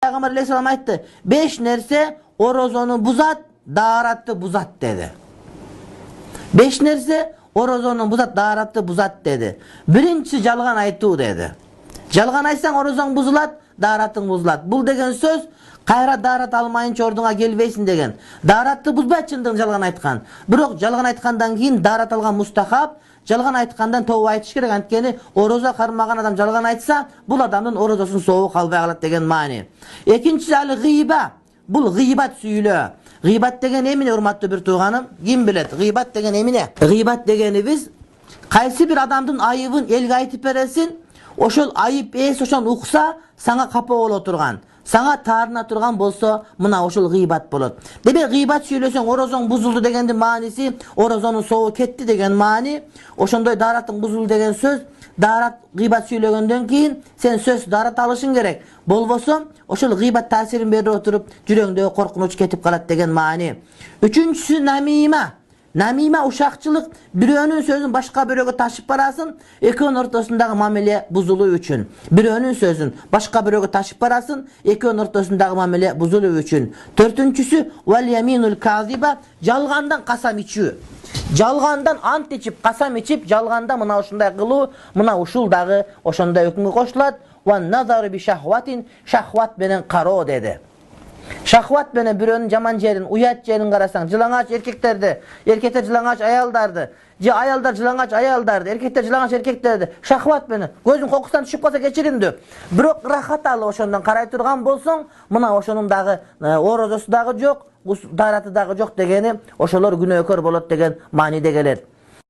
Peygamber aleyhisselam aytdı. 5 nerse orozonu buzat, daharatı buzat dedi. 5 nerse orozonu buzat, daharatı buzat dedi. Birinchisi jalgan aytуу dedi. Jalgan aytsaң orozоң buzulат, daharatың buzulат. Бул деген сөз кайра daharat алмайынча ордуңа келбейсиң деген. Daharatты бузбай чындыгын жалган айткан. Бирок жалган айткандан кийин daharat алган мустахаб, жалган айткандан тооба айтыш керек. Анткени орозо кармаган адам жалган айтса, бул адамдын орозосун соогу калбай калат деген маани. Экинчиси али гыйба. Бул гыйбат сүйлөө. Гыйбат деген эмне, урматтуу бир тууганым? Ким билет? Гыйбат деген эмне? Гыйбат дегени биз кайсы бир адамдын айыбын элге айтып бересин, ошол айып эс ошон укса, сага капа боло турган, сага таарына турган болсо, мына ошол гыйбат болот. Демек гыйбат сүйлөсөң орозоң бузулду дегендин мааниси орозонун соогу кетти деген маани. Ошондой daharatың бузулду деген сөз, daharat гыйбат сүйлөгөндөн кийин сен сөз daharat алышың керек. Болбосо ошол гыйбат таасирин берип отуруп жүрөңдөгү коркунуч кетип калат деген маани. Үчүнчүсү намима. Намима ушакчылык, бирөөнүн сөзүн башка бирөөгө ташып барасың, экөөнүн ортосундагы мамиле бузулуу үчүн. Бирөөнүн сөзүн башка бирөөгө ташып барасың, экөөнүн ортосундагы мамиле бузулуу үчүн. Төртүнчүсү вал яминул казиба, жалгандан касам ичүү. Жалгандан ант ичип, касам ичип, жалганда мына ушундай кылуу, мына ушул дагы ошондой өкмгө кошулат. Ван назару би шахватин, шахват менен кароо деди. Шахват менен бирөөнүн жаман жерин, уят жерин карасаң, жылаңач эркектерди, эркектер жылаңач аялдарды, же аялдар жылаңач аялдарды, эркектер жылаңач эркектерди, шахват менен көзүң кокустан түшүп калса кечиримдүү. Бирок рахат алып ошондон карай турган болсоң, мына ошонун дагы орозосу дагы жок, daharatı дагы жок дегени, ошолор күнөөкөр болот деген мааниде келет.